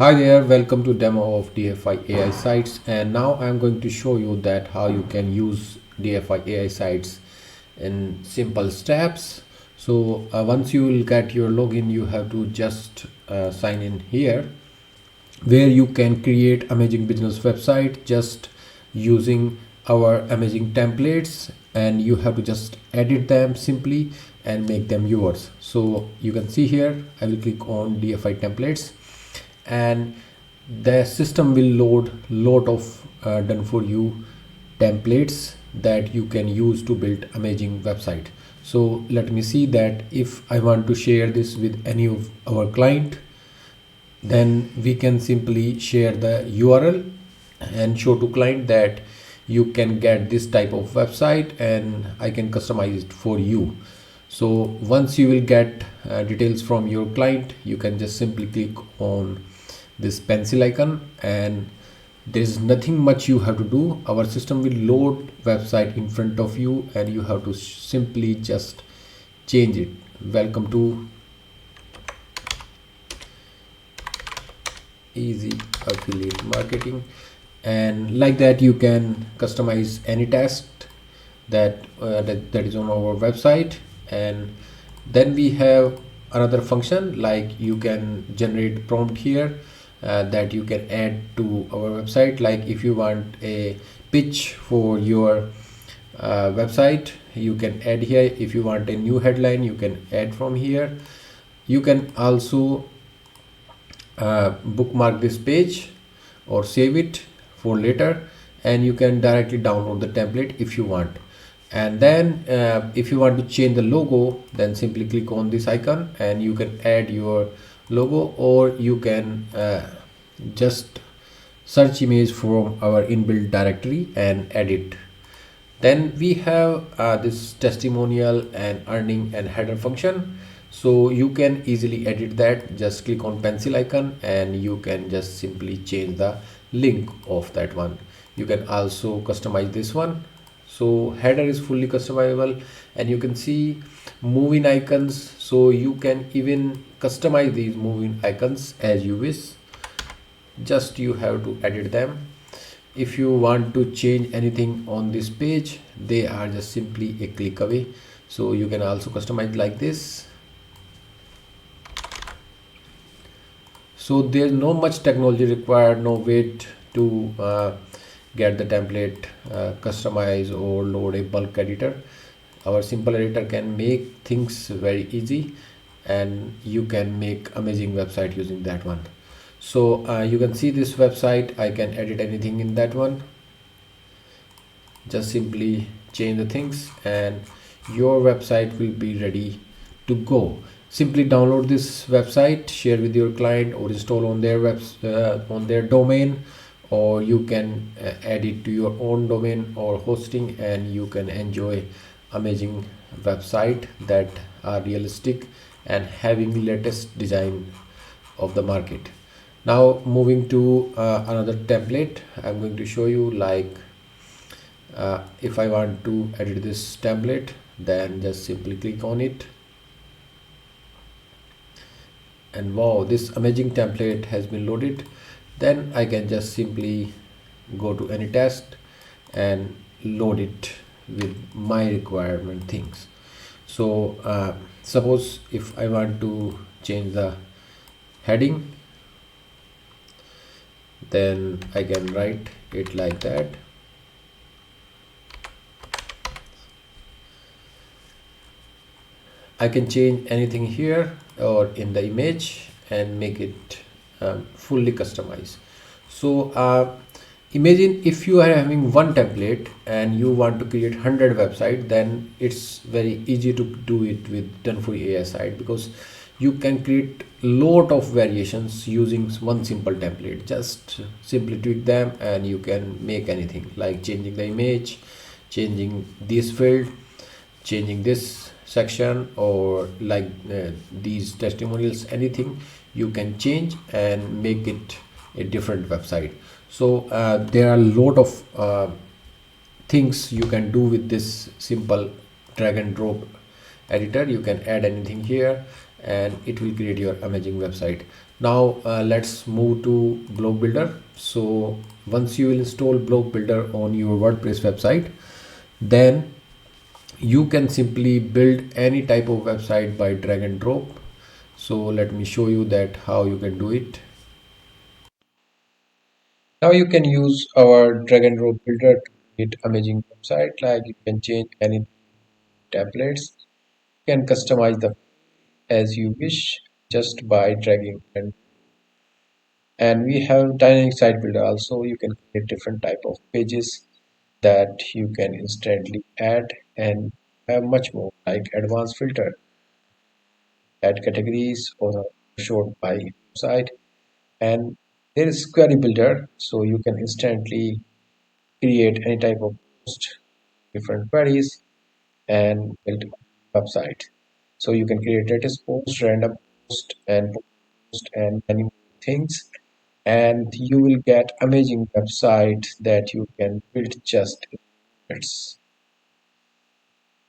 Hi there, welcome to demo of DFY AI sites, and now I'm going to show you that how you can use DFY AI sites in simple steps. So once you will get your login, you have to just sign in here, where you can create amazing business website just using our amazing templates, and you have to just edit them simply and make them yours. So you can see here, I will click on DFY templates, and the system will load lot of done for you templates that you can use to build amazing website. So let me see that if I want to share this with any of our client, then we can simply share the URL and show to client that you can get this type of website and I can customize it for you. So once you will get details from your client, you can just simply click on this pencil icon, and there's nothing much you have to do. Our system will load website in front of you and you have to simply just change it. Welcome to Easy Affiliate Marketing, and like that you can customize any text that is on our website. And then we have another function, like you can generate prompt here that you can add to our website. Like if you want a pitch for your website, you can add here. If you want a new headline, you can add from here. You can also bookmark this page or save it for later, and you can directly download the template if you want. And then if you want to change the logo, then simply click on this icon and you can add your logo, or you can just search image from our inbuilt directory and edit. Then we have this testimonial and earning and header function, so you can easily edit that. Just click on pencil icon and you can just simply change the link of that one. You can also customize this one. So header is fully customizable, and you can see moving icons, so you can even customize these moving icons as you wish. Just you have to edit them. If you want to change anything on this page, they are just simply a click away. So you can also customize like this. So there's no much technology required, no wait to get the template customize or load a bulk editor. Our simple editor can make things very easy, and you can make amazing website using that one. So you can see this website, I can edit anything in that one. Just simply change the things and your website will be ready to go. Simply download this website, share with your client, or install on their on their domain, or you can add it to your own domain or hosting, and you can enjoy amazing website that are realistic and having latest design of the market. Now moving to another template, I'm going to show you, like if I want to edit this template, then just simply click on it, and wow, this amazing template has been loaded. Then I can just simply go to any text and load it with my requirement things. So suppose if I want to change the heading, then I can write it like that. I can change anything here or in the image and make it fully customized. So imagine if you are having one template and you want to create 100 website, then it's very easy to do it with Done for AI site, because you can create lot of variations using one simple template. Just simply tweak them and you can make anything, like changing the image, changing this field, changing this section, or like these testimonials, anything you can change and make it a different website. So there are a lot of things you can do with this simple drag and drop editor. You can add anything here, and it will create your amazing website. Now let's move to block builder. So once you will install block builder on your WordPress website, then you can simply build any type of website by drag and drop. So let me show you that how you can do it. Now you can use our drag and drop builder to create amazing website. Like you can change any templates, you can customize the as you wish just by dragging. And we have dynamic site builder also. You can create different type of pages that you can instantly add, and have much more like advanced filter, add categories or short by site. And there is query builder, so you can instantly create any type of post, different queries, and build a website. So you can create latest post, random post and many more things, and you will get amazing website that you can build just in minutes.